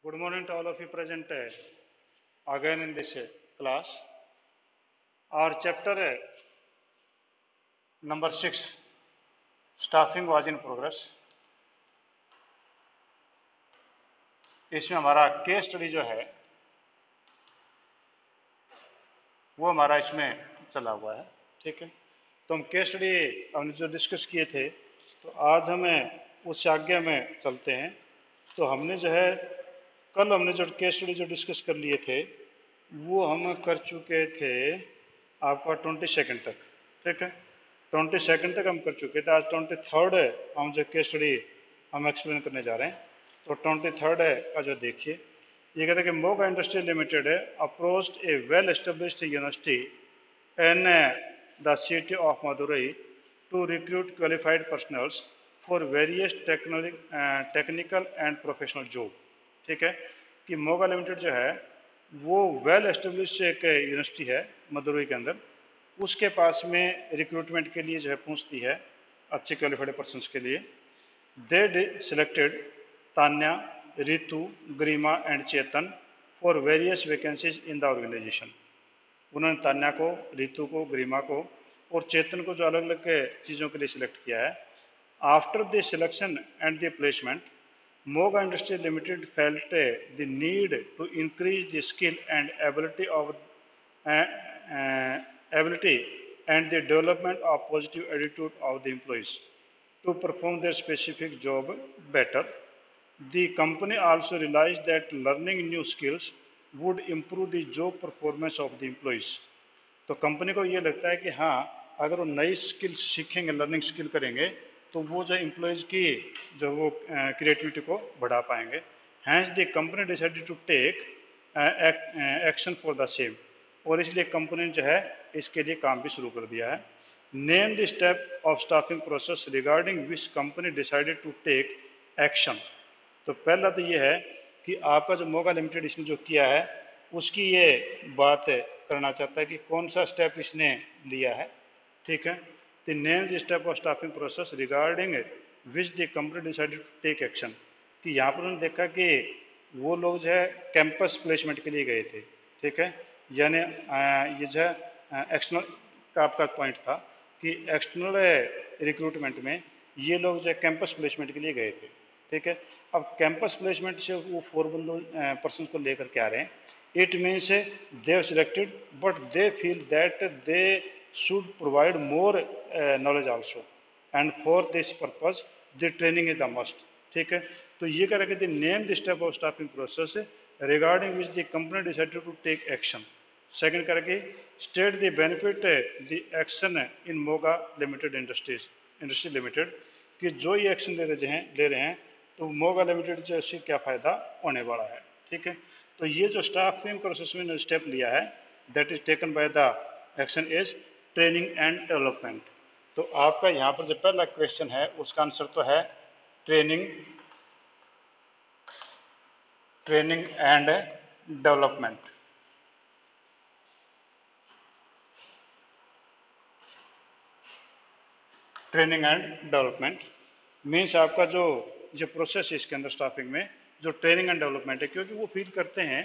Good morning to all of you present again in this class. Our chapter number 6, staffing was in progress. इसमें हमारा case study जो है वो हमारा इसमें चला हुआ है, ठीक है। तो हम केस स्टडी हमने जो डिस्कस किए थे, तो आज हमें उससे आगे में चलते हैं। तो हमने जो है कल हमने जो केस स्टडी जो डिस्कस कर लिए थे वो हम कर चुके थे आपका 22 तक, ठीक है। 22 तक हम कर चुके थे। आज 23 हम जो केस स्टडी हम एक्सप्लेन करने जा रहे हैं। तो 23 का जो देखिए, ये कहते हैं कि Moga industry limited approached a well established university in the city of Madurai to recruit qualified personals for various technical and professional job, ठीक है। कि मोगा लिमिटेड जो है वो वेल एस्टेब्लिश्ड एक यूनिवर्सिटी है मदुरई के अंदर, उसके पास में रिक्रूटमेंट के लिए जो है पहुँचती है अच्छे क्वालिफाइड पर्सनस के लिए। They selected Tanya, Ritu, Garima and Chetan for various vacancies in the organisation. उन्होंने तान्या को, रितु को, गरिमा को और चेतन को जो अलग अलग चीज़ों के लिए सिलेक्ट किया है। After the selection and the placement, Moga Industries Limited felt the need to increase the skill and ability and the development of positive attitude of the employees to perform their specific job better. The company also realized that learning new skills would improve the job performance of the employees. तो company को ये लगता है कि हाँ, अगर वो नई स्किल्स सीखेंगे, लर्निंग स्किल करेंगे, तो वो जो एम्प्लॉयज़ की जो वो क्रिएटिविटी को बढ़ा पाएंगे। Hence the company decided to take action for the same, और इसलिए कंपनी ने जो है इसके लिए काम भी शुरू कर दिया है। Name the step of staffing process regarding which company decided to take action. तो पहला तो ये है कि आपका जो मोगा लिमिटेड इसने जो किया है उसकी ये बात करना चाहता है कि कौन सा स्टेप इसने लिया है, ठीक है। The name the step of staffing process regarding which the company decided to take action. कि यहाँ पर उन्होंने देखा कि वो लोग जो है कैंपस प्लेसमेंट के लिए गए थे, ठीक है। यानी ये जो है एक्सटर्नल का आपका पॉइंट था कि एक्सटर्नल रिक्रूटमेंट में ये लोग जो है कैंपस प्लेसमेंट के लिए गए थे, ठीक है। अब कैंपस प्लेसमेंट से वो 4 पर्सन को लेकर के आ रहे हैं। It means they have selected, but they feel that they should provide more knowledge also, and for this purpose the training is the must, ठीक है। तो ये कह रहे कि name the step of staffing process regarding which the company decided to take action. Second करके state the benefit the action in Moga limited industry limited, कि जो ये एक्शन ले रहे हैं तो मोगा लिमिटेड जो इससे क्या फ़ायदा होने वाला है, ठीक है। तो ये जो स्टाफिंग प्रोसेस में स्टेप लिया है, that is taken by the action is training and development. तो आपका यहाँ पर जो पहला क्वेश्चन है उसका आंसर तो है training and development. Training and development means आपका जो प्रोसेस है इसके अंदर स्टाफिंग में जो ट्रेनिंग एंड डेवलपमेंट है, क्योंकि वो फील करते हैं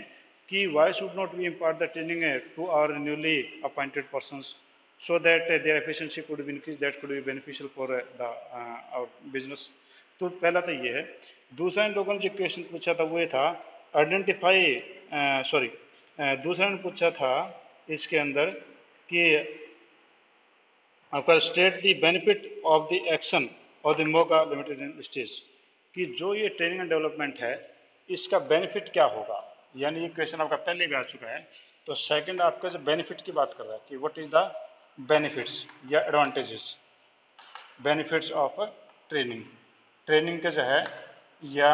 कि why should not be impart the training to our newly appointed persons so that their efficiency could be increase, that could be beneficial for the our business. तो पहला तो ये है। दूसरा इन लोगों ने जो क्वेश्चन पूछा था वो ये था आइडेंटिफाई दूसरा ने पूछा था इसके अंदर कि आपका state the benefit of the action of the Moga limited industries, कि जो ये ट्रेनिंग एंड डेवलपमेंट है इसका बेनिफिट क्या होगा। यानी ये क्वेश्चन आपका पहले भी आ चुका है। तो सेकंड आपका जो बेनिफिट की बात कर रहा है कि व्हाट इज द बेनिफिट्स या एडवांटेजेस, बेनिफिट्स ऑफ ट्रेनिंग के जो है या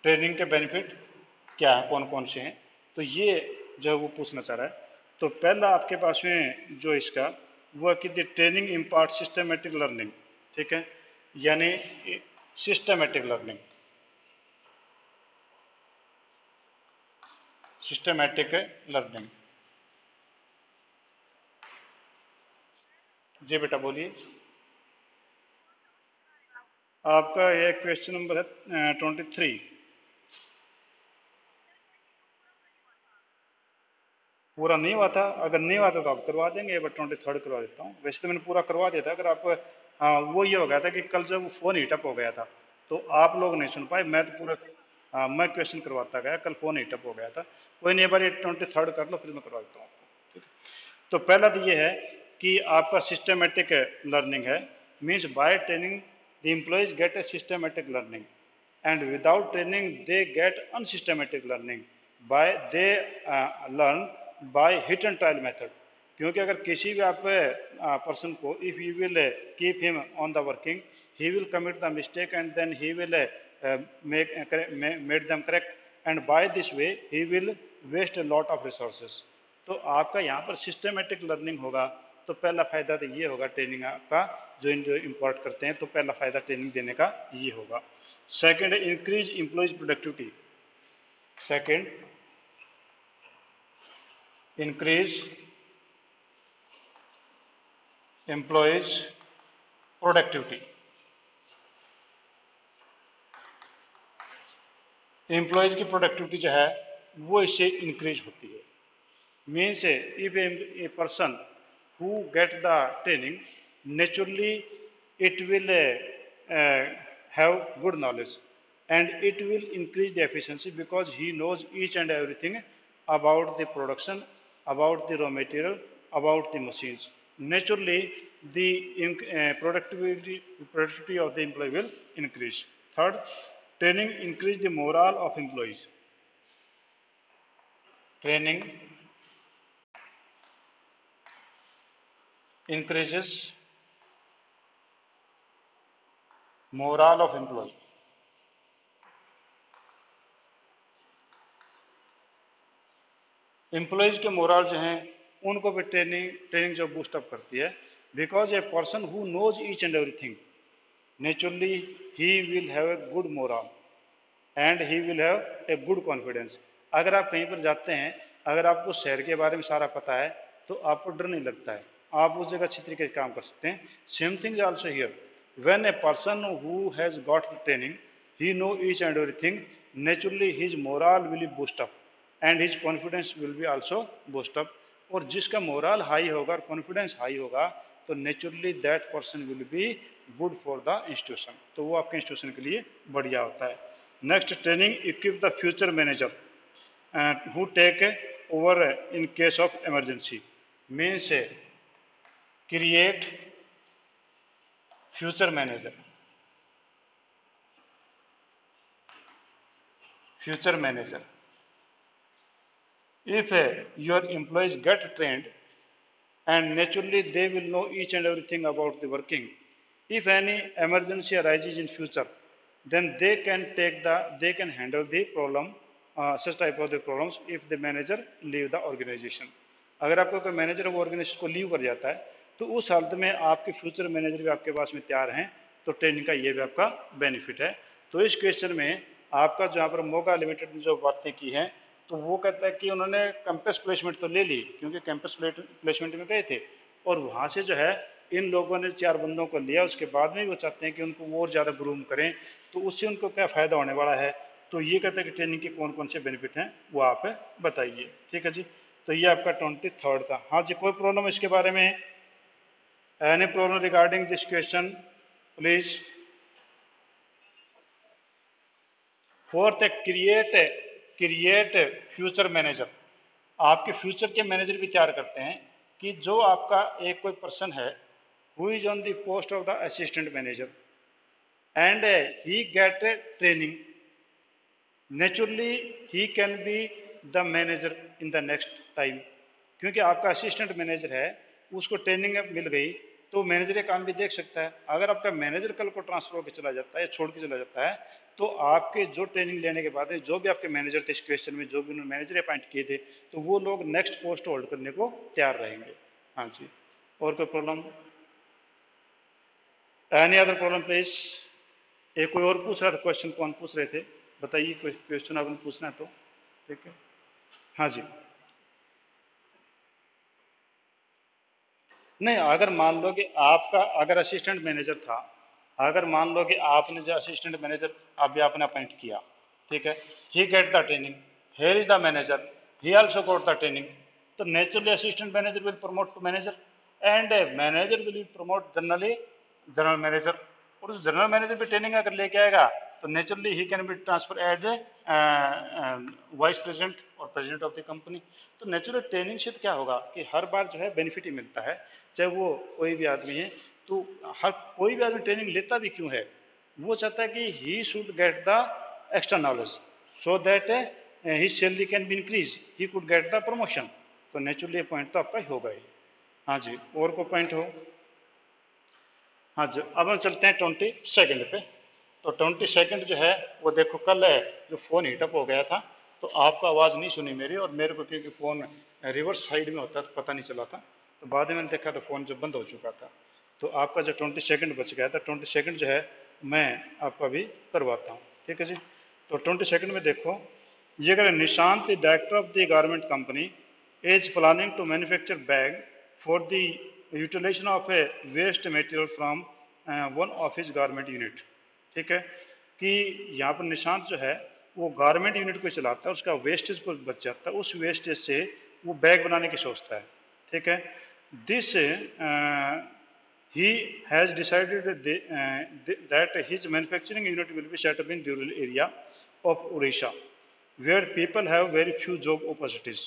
ट्रेनिंग के बेनिफिट क्या है, कौन कौन से हैं, तो ये जो वो पूछना चाह रहा है। तो पहला आपके पास में जो इसका वो कि the training impart systematic learning, ठीक है। यानी सिस्टमेटिक लर्निंग, जी बेटा बोलिए। आपका ये क्वेश्चन नंबर है 23। पूरा नहीं हुआ था, अगर नहीं हुआ था तो आप करवा देंगे, एक बार 23 करवा देता हूँ। वैसे तो मैंने पूरा करवा दिया था, अगर आप हाँ वो ये हो गया था कि कल जब वो फ़ोन हीटअप हो गया था तो आप लोग नहीं सुन पाए, मैं तो पूरा हाँ मैं क्वेश्चन करवाता गया, कल फ़ोन हीटअप हो गया था। कोई नहीं, एक बार ये 23 कर लो फिर मैं करवा देता हूँ आपको, ठीक है। तो पहला तो ये है कि आपका सिस्टमेटिक लर्निंग है, means by training the employees gate a systematic learning and without training they get unsystematic learning by they learn by hit and trial method। क्योंकि अगर किसी भी आप पर्सन को if you will keep him on the working he will commit the mistake and then he will made them correct and by this way he will waste a lot of resources. तो आपका यहाँ पर systematic learning होगा तो पहला फायदा तो ये होगा ट्रेनिंग का, जो इम्पोर्ट करते हैं तो पहला फायदा ट्रेनिंग देने का ये होगा। Second, increase employees productivity. Second, increase employees productivity. Employees की प्रोडक्टिविटी जो है वो इससे इंक्रीज होती है। Means if a person who get the training naturally it will have good knowledge and it will increase the efficiency because he knows each and everything about the production, about the raw material, about the machines. Naturally the productivity of the employee will increase. Third, training increase the morale of employees. Training increases morale of employee। Employees के morale जो हैं उनको भी training जो boost up करती है, because a person who knows each and everything naturally he will have a good morale and he will have a good confidence. अगर आप कहीं पर जाते हैं, अगर आपको शहर के बारे में सारा पता है तो आपको डर नहीं लगता है, आप उस जगह अच्छी तरीके से काम कर सकते हैं। Same thing is also here, when A person who has got training he know each and everything naturally his moral will be boost up and his confidence will be also boost up. और जिसका moral high होगा और confidence high होगा तो naturally that person will be good for the institution, तो वो आपके institution के लिए बढ़िया होता है। Next, training equip the future manager who take over in case of emergency। means create future manager। future manager, if your employees get trained and naturally they will know each and everything about the working, if any emergency arises in future then they can handle the problem, such type of the problems if the manager leave the organization। अगर आपका कोई manager वो organisation को leave कर जाता है तो उस हालत में आपके फ्यूचर मैनेजर भी आपके पास में तैयार हैं, तो ट्रेनिंग का ये भी आपका बेनिफिट है। तो इस क्वेश्चन में आपका जहाँ पर मोगा लिमिटेड ने जो बातें की हैं तो वो कहता है कि उन्होंने कैंपस प्लेसमेंट तो ले ली क्योंकि कैंपस प्लेसमेंट में गए थे और वहाँ से जो है इन लोगों ने 4 बंदों को लिया, उसके बाद में वो चाहते हैं कि उनको और ज़्यादा ग्रूम करें, तो उससे उनको क्या फ़ायदा होने वाला है। तो ये कहते हैं कि ट्रेनिंग के कौन कौन से बेनिफिट हैं वो आप बताइए, ठीक है जी। तो ये आपका 23 था। हाँ जी, कोई प्रॉब्लम इसके बारे में? Any problem regarding this question please. Fourth है क्रिएट फ्यूचर मैनेजर। आपके फ्यूचर के मैनेजर भी तैयार करते हैं कि जो आपका एक कोई पर्सन है who is on the post of the assistant manager and he get training, naturally he can be the manager in the next time. क्योंकि आपका असिस्टेंट मैनेजर है उसको ट्रेनिंग मिल गई तो मैनेजर का काम भी देख सकता है। अगर आपका मैनेजर कल को ट्रांसफर होकर चला जाता है या छोड़ के चला जाता है तो आपके जो ट्रेनिंग लेने के बाद जो भी आपके मैनेजर थे इस क्वेश्चन में, जो भी उन्होंने मैनेजर अपॉइंट किए थे, तो वो लोग नेक्स्ट पोस्ट होल्ड करने को तैयार रहेंगे। हाँ जी, और कोई problem? Any other problem please? एक कोई और पूछ रहा था क्वेश्चन, कौन पूछ रहे थे बताइए, कोई क्वेश्चन आपने पूछना है तो ठीक है। हाँ जी, नहीं अगर मान लो कि आपका अगर असिस्टेंट मैनेजर था अगर मान लो कि आपने जो असिस्टेंट मैनेजर अभी आपने अपॉइंट किया, ठीक है, he get the training, here is the manager, he also got the training, तो naturally assistant manager will promote to manager and manager will promote generally general manager, और उस जनरल मैनेजर भी training अगर लेके आएगा तो naturally he can be transfer as a vice president और president of the company. तो नेचुरल ट्रेनिंग से क्या होगा कि हर बार जो है बेनिफिट ही मिलता है, चाहे वो कोई भी आदमी है। तो हर कोई भी आदमी ट्रेनिंग लेता भी क्यों है, वो चाहता है कि he should get the extra knowledge so that his salary can be increase, he could get the promotion. तो नेचुरली पॉइंट तो आपका ही होगा ही। हाँ जी, और कोई पॉइंट हो? हाँ जी, अब हम चलते हैं 22 पे। तो 22 जो है वो देखो, कल है जो फ़ोन हीटअप हो गया था, तो आपको आवाज़ नहीं सुनी मेरी, और मेरे को क्योंकि फ़ोन रिवर्स साइड में होता तो पता नहीं चला था, तो बाद में मैंने देखा तो फ़ोन जब बंद हो चुका था। तो आपका जो 22 बच गया था, 22 जो है मैं आपको अभी करवाता हूँ, ठीक है जी। तो 22 में देखो, ये अगर Nishant the director of the garment company is planning to manufacture bag for the utilization of a waste material from one of his garment unit, ठीक है, कि यहाँ पर निशांत जो है वो गारमेंट यूनिट को चलाता है, उसका वेस्टेज को बच जाता है, उस वेस्टेज से वो बैग बनाने की सोचता है, ठीक है। This he has decided that his manufacturing unit will be set up in rural area of Odisha where people have very few job opportunities,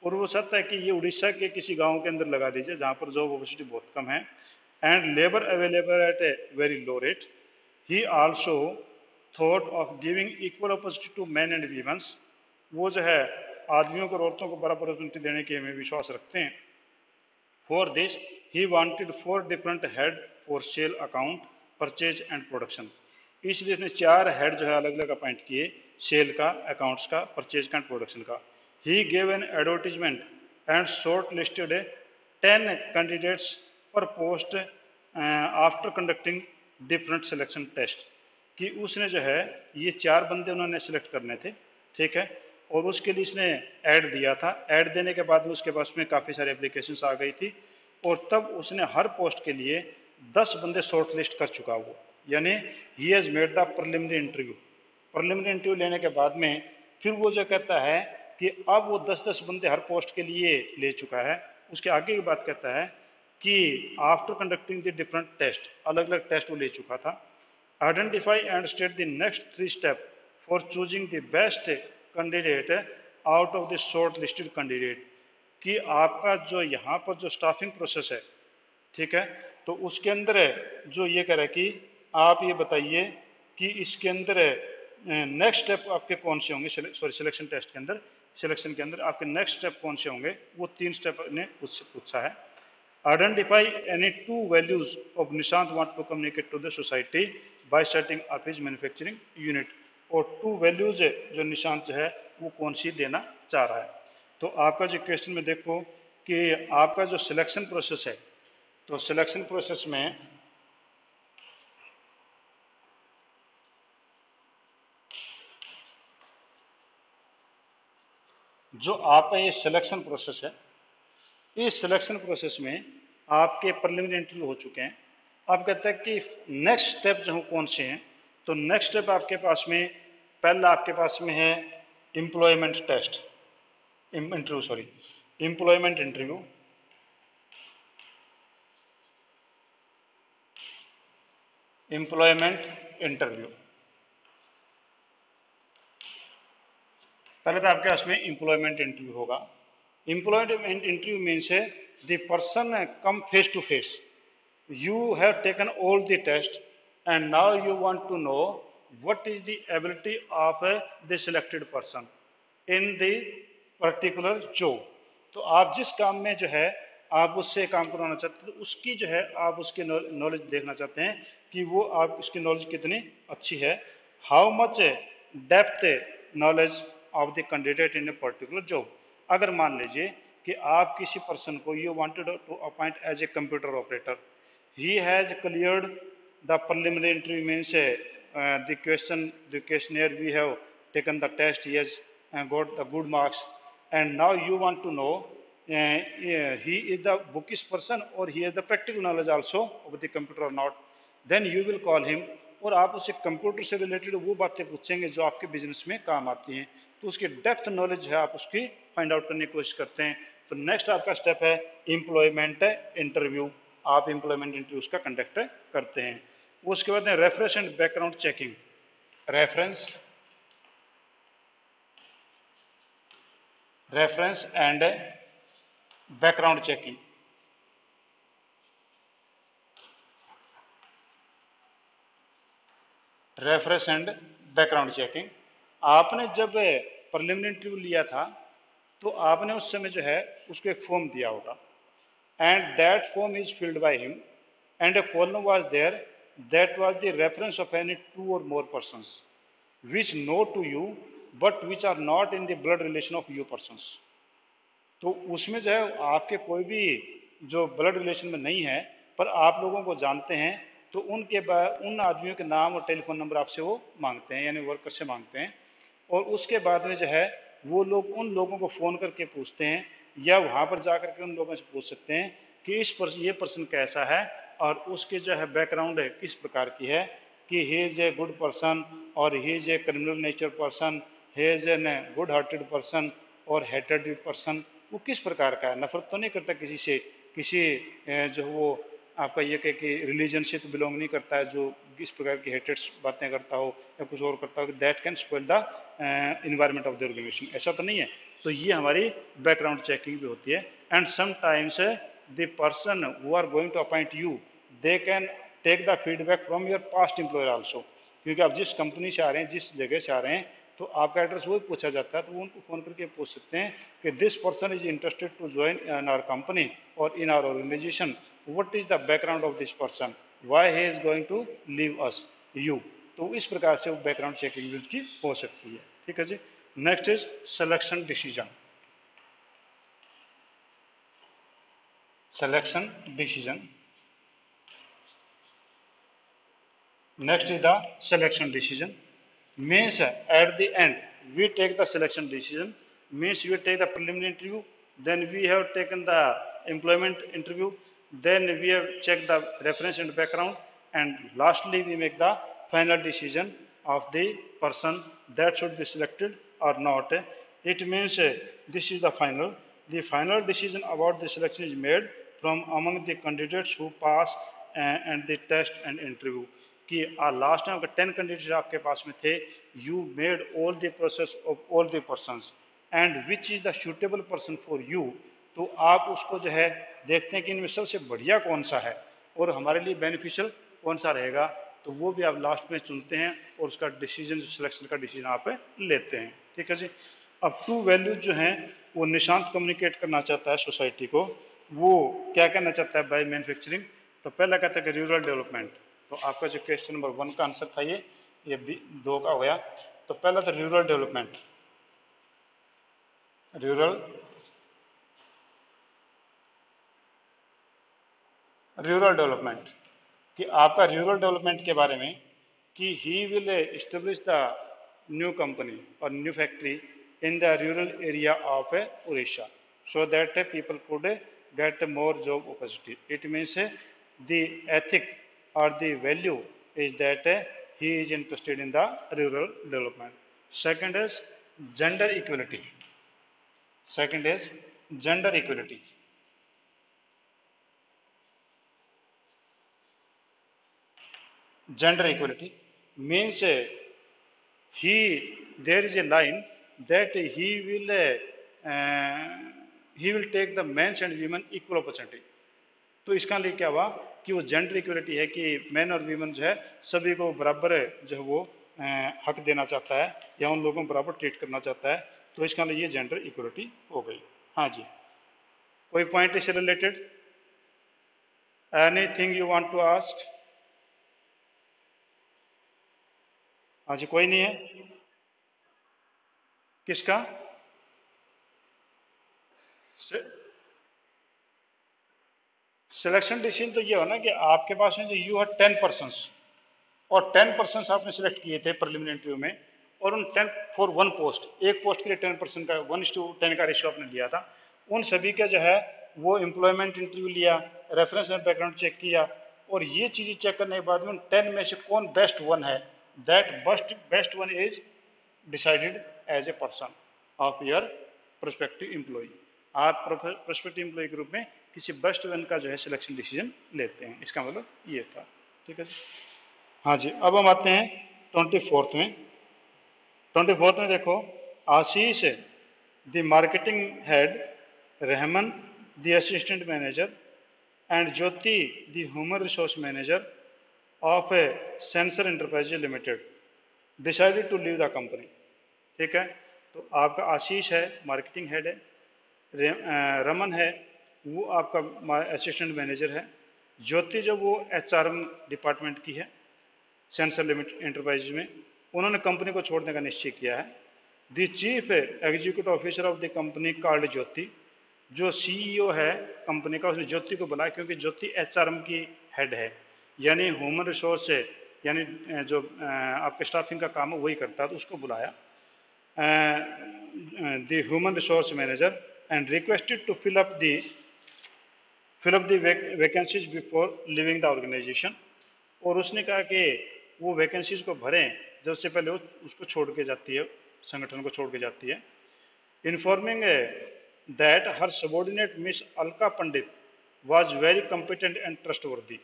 और वो चाहता है कि ये उड़ीसा के किसी गांव के अंदर लगा दीजिए जहां पर जॉब अपॉर्चुनिटी बहुत कम है and labour available at a very low rate. He also thought of giving equal opportunity to man and womens, वो जो है आदमियों को और औरतों को बराबर अपॉर्चुनिटी देने के हमें विश्वास रखते हैं। For this, he wanted 4 different head for sale account, purchase and production. इसलिए इसने 4 हेड जो है अलग अलग अपॉइंट किए, सेल का, अकाउंट्स का, परचेज का, प्रोडक्शन का। He gave an advertisement and short listed 10 candidates per post after conducting different selection test, कि उसने जो है ये 4 बंदे उन्होंने सिलेक्ट करने थे, ठीक है, और उसके लिए इसने ऐड दिया था। ऐड देने के बाद में उसके पास में काफ़ी सारी एप्लीकेशंस आ गई थी, और तब उसने हर पोस्ट के लिए 10 बंदे शॉर्ट लिस्ट कर चुका वो, यानी he has made the preliminary interview. Preliminary interview लेने के बाद में फिर वो जो कहता है कि अब वो 10-10 बंदे हर पोस्ट के लिए ले चुका है। उसके आगे की बात कहता है कि after conducting the different test, अलग अलग टेस्ट वो ले चुका था। Identify and state the next 3 step for choosing the best candidate out of the short listed candidate, कि आपका जो यहाँ पर जो स्टाफिंग प्रोसेस है, ठीक है, तो उसके अंदर जो ये कह रहा है कि आप ये बताइए कि इसके अंदर नेक्स्ट स्टेप आपके कौन से होंगे, सॉरी सिलेक्शन टेस्ट के अंदर, सिलेक्शन के अंदर आपके नेक्स्ट स्टेप कौन से होंगे, वो 3 स्टेप ने पूछा है। Identify any 2 values of Nishant want to communicate to the society by setting up his manufacturing unit, और 2 वैल्यूज जो निशांत जो है वो कौन सी देना चाह रहा है। तो आपका जो क्वेश्चन में देखो कि आपका जो सिलेक्शन प्रोसेस है, तो सिलेक्शन प्रोसेस में जो आपका ये सिलेक्शन प्रोसेस है, इस सिलेक्शन प्रोसेस में आपके प्रिलिमिनरी इंटरव्यू हो चुके हैं। आप कहते हैं कि नेक्स्ट स्टेप जो कौन से हैं, तो नेक्स्ट स्टेप आपके पास में पहला आपके पास में है employment test, interview sorry employment interview, employment interview. पहले तो आपके पास में एम्प्लॉयमेंट इंटरव्यू होगा। एम्प्लॉयमेंट इंटरव्यू मीन्स है the person come face to face, you have taken all the test and now you want to know what is the ability of the selected person in the particular job। तो आप जिस काम में जो है आप उससे काम करवाना चाहते हैं, तो उसकी जो है आप उसकी नॉलेज देखना चाहते हैं कि वो आप उसकी नॉलेज कितनी अच्छी है। How much depth knowledge of the candidate in a particular job. अगर मान लीजिए कि आप किसी पर्सन को you wanted to appoint as a computer operator, he has cleared the preliminary interview, means the questionnaire we have taken the test, he has got the good marks, and now you want to know he is the bookish person or he has the practical knowledge also of the computer or not। Then you will call him, और आप उससे computer से related वो बातें पूछेंगे जो आपके business में काम आती हैं। तो उसकी डेप्थ नॉलेज है आप उसकी फाइंड आउट करने की कोशिश करते हैं। तो नेक्स्ट आपका स्टेप है एम्प्लॉयमेंट इंटरव्यू। आप एम्प्लॉयमेंट इंटरव्यूज का कंडक्ट करते हैं। उसके बाद reference and background checking. Reference and background checking. Reference and background checking. आपने जब प्रीलिमिनरी इंटरव्यू लिया था तो आपने उस समय जो है उसको एक फॉर्म दिया होगा, and that form is filled by him, and a column was there that was the reference of any 2 or more persons which know to you but which are not in the blood relation of you persons। तो उसमें जो है आपके कोई भी जो blood relation में नहीं है पर आप लोगों को जानते हैं, तो उनके बाद उन आदमियों के नाम और टेलीफोन नंबर आपसे वो मांगते हैं, यानी वर्कर से मांगते हैं। और उसके बाद में जो है वो लोग उन लोगों को फ़ोन करके पूछते हैं, या वहाँ पर जा करके उन लोगों से पूछ सकते हैं कि ये पर्सन कैसा है और उसके जो है बैकग्राउंड है किस प्रकार की है, कि he is a good person और he is a criminal nature person, he is an good hearted person और हेटेड पर्सन। वो किस प्रकार का है, नफरत तो नहीं करता किसी से, किसी जो वो आपका ये कहे कि रिलीजन से तो बिलोंग नहीं करता है, जो इस प्रकार की हेटेड बातें करता हो या कुछ और करता हो, that can spoil the environment of the organisation, ऐसा तो नहीं है। तो ये हमारी बैकग्राउंड चेकिंग भी होती है। And sometimes the person who are going to appoint you, they can take the feedback from your past employer also, क्योंकि आप जिस कंपनी से आ रहे हैं, जिस जगह से आ रहे हैं, तो आपका एड्रेस वही पूछा जाता है, तो वो उनको फ़ोन करके पूछ सकते हैं कि this person is interested to join in our company और in our organisation, what is the background of this person, why he is going to leave us you. तो इस प्रकार से वो बैकग्राउंड चेकिंग उसकी हो सकती है। ठीक है जी। Next is selection decision. Selection decision. Next is the selection decision. Means at the end we take the selection decision. Means we take the preliminary interview, then we have taken the employment interview, then we have checked the reference and background, and lastly we make the final decision of the person that should be selected or not. It means this is the final. The final decision about the selection is made from among the candidates who pass and the test and interview। कि last time अगर 10 candidate आपके पास में थे, you made all the process of all the persons and which is the suitable person for you. तो आप उसको जो है देखते हैं कि इनमें सबसे बढ़िया कौन सा है और हमारे लिए बेनिफिशियल कौन सा रहेगा, तो वो भी आप लास्ट में चुनते हैं और उसका डिसीजन, सिलेक्शन का डिसीजन आप लेते हैं। ठीक है जी। अब टू वैल्यूज जो हैं वो निशांत कम्युनिकेट करना चाहता है सोसाइटी को। वो क्या कहना चाहता है बाय मैन्युफैक्चरिंग? तो पहला कहता है कि रूरल डेवलपमेंट। तो आपका जो क्वेश्चन नंबर 1 का आंसर था ये 2 का हो गया। तो पहला था रूरल डेवलपमेंट। रूरल डेवलपमेंट कि आपका रूरल डेवलपमेंट के बारे में कि he will establish the new company और new factory in the rural area of Orissa so that people could get more job opportunity. It means the ethic or the value is that he is interested in the rural development. Second is gender equality. Second is gender equality. Gender equality means there is a line that he will take the men's and women equal opportunity। तो इसका लिए क्या हुआ कि वो gender equality है कि man और वीमेन जो है सभी को बराबर जो है वो हक देना चाहता है या उन लोगों को बराबर ट्रीट करना चाहता है। तो इसका लिए ये जेंडर इक्वलिटी हो गई। हाँ जी, कोई पॉइंट इससे related? Anything you want to ask? हाँ जी, कोई नहीं है? किसका? सिलेक्शन डिसीजन तो ये हो ना कि आपके पास में जो यू है 10 पर्सन और 10 पर्सन आपने सिलेक्ट किए थे प्रीलिमिनरी इंटरव्यू में, और उन 10 फॉर 1 पोस्ट, एक पोस्ट के लिए 10 पर्सन का 1:10 का रेशियो आपने लिया था। उन सभी का जो है वो एम्प्लॉयमेंट इंटरव्यू लिया, रेफरेंस एंड बैकग्राउंड चेक किया और ये चीज़ें चेक करने के बाद में 10 में से कौन बेस्ट वन है, that best one is decided as a person of your prospective employ. आप प्रोस्पेक्टिव एम्प्लॉय के रूप में किसी बेस्ट वन का जो है सिलेक्शन डिसीजन लेते हैं, इसका मतलब ये था। ठीक है जी। हाँ जी, अब हम आते हैं 24th में। 24th में देखो, Ashish the marketing head, Rahman the assistant manager and Jyoti the human resource manager of a sensor enterprise limited decided to leave the company. ठीक है, तो आपका आशीष है मार्केटिंग हेड है, रमन है वो आपका असिस्टेंट मैनेजर है, ज्योति जो वो एचआरएम डिपार्टमेंट की है सेंसर लिमिटेड एंटरप्राइज में, उन्होंने कंपनी को छोड़ने का निश्चय किया है। The chief executive officer of the company called Jyoti, जो सीईओ है कंपनी का, उसने ज्योति को बुलाया क्योंकि ज्योति एचआरएम की हेड है, यानी ह्यूमन रिसोर्स है, यानी जो आपके स्टाफिंग का काम है वही करता है, तो उसको बुलाया the human resource manager and requested to fill up the vacancies before leaving the organisation. और उसने कहा कि वो वैकेंसीज को भरें जब से पहले वो उसको छोड़ के जाती है, संगठन को छोड़ के जाती है। Informing that her subordinate miss Alka Pandit was very competent and trustworthy.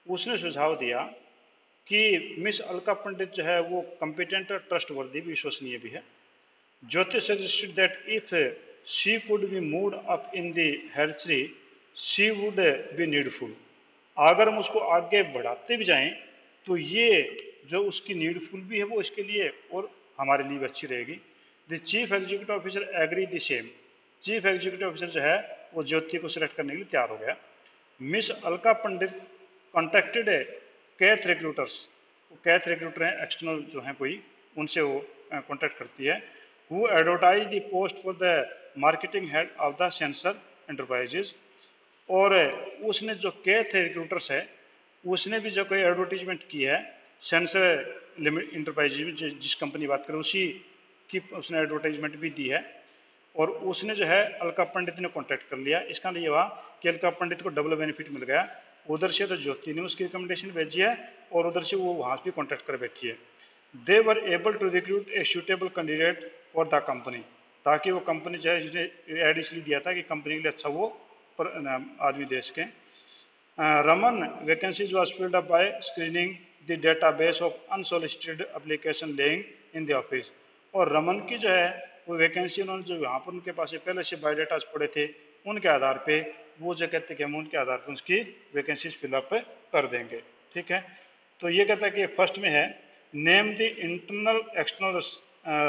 उसने सुझाव दिया कि मिस अलका पंडित जो है वो कॉम्पिटेंट और ट्रस्टवर्दी भी, विश्वसनीय भी है। Jyoti suggested that if she could be moved up in the हेयरट्री शी वुड बी नीडफुल। अगर हम उसको आगे बढ़ाते भी जाएं तो ये जो उसकी नीडफुल भी है वो इसके लिए और हमारे लिए भी अच्छी रहेगी। The chief executive officer agree the same. Chief executive officer जो है वो ज्योति को सिलेक्ट करने के लिए तैयार हो गया। Miss Alka Pandit contacted Keith recruiters, Keith recruiter हैं एक्सटर्नल जो हैं कोई, उनसे वो कॉन्टेक्ट करती है। Who advertise the post for the marketing head of the sensor enterprises. और उसने जो कैथ रिक्रूटर्स है उसने भी जो कोई एडवर्टीजमेंट की है सेंसर लिमिट इंटरप्राइज में, जिस कंपनी बात करें उसी की उसने एडवर्टाइजमेंट भी दी है। और उसने जो है अलका पंडित ने कांटेक्ट कर लिया। इसका ये हुआ कि अलका पंडित को डबल बेनिफिट मिल गया, उधर से तो ज्योति ने उसकी रिकमेंडेशन भेजी है और उधर से वो वहाँ भी कांटेक्ट कर बैठी है। They were able to recruit a suitable candidate for the company, ताकि वो कंपनी जो है जिसने एड इसलिए दिया था कि कंपनी के लिए अच्छा वो आदमी देश के। Raman vacancies was filled up by screening the database of unsolicited application laying in the office. और रमन की जो है वो वैकेंसी उन्होंने जो यहाँ पर उनके पास पहले से बायोडाटाज पड़े थे उनके आधार पे वो जो कहते कि हम उनके आधार पर उसकी वैकेंसीज फिलअप कर देंगे। ठीक है, तो ये कहता है कि फर्स्ट में है name the internal external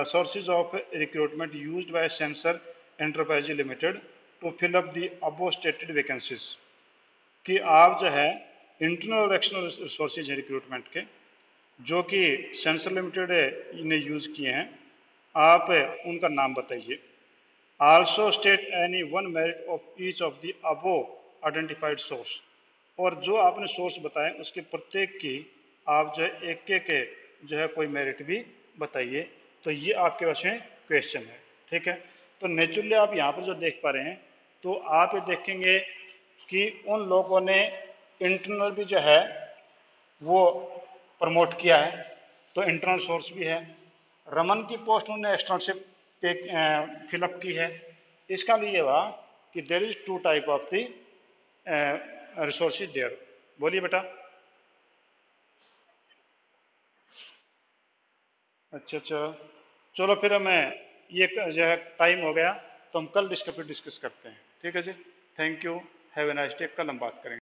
sources of recruitment used by Sensor enterprise Limited to fill up the above stated vacancies. कि आप जो है इंटरनल और एक्सटर्नल रिसोर्सेज हैं रिक्रूटमेंट के जो कि सेंसर लिमिटेड ने यूज़ किए हैं, आप उनका नाम बताइए। Also state any one merit of each of the above identified source. और जो आपने सोर्स बताए उसके प्रत्येक की आप जो है एक एक जो है कोई मेरिट भी बताइए। तो ये आपके पास में क्वेश्चन है। ठीक है, तो नेचुरली आप यहाँ पर जो देख पा रहे हैं तो आप ये देखेंगे कि उन लोगों ने इंटरनल भी जो है वो प्रमोट किया है, तो इंटरनल सोर्स भी है। रमन की पोस्ट उन्होंने एक्सटर्नल से फिलअप की है। इसका लिए हुआ कि there is two type of the resources there. बोलिए बेटा। अच्छा अच्छा, चलो फिर हमें ये जो है टाइम हो गया तो हम कल डिस्कस करते हैं। ठीक है जी, thank you, have a nice day. कल हम बात करेंगे।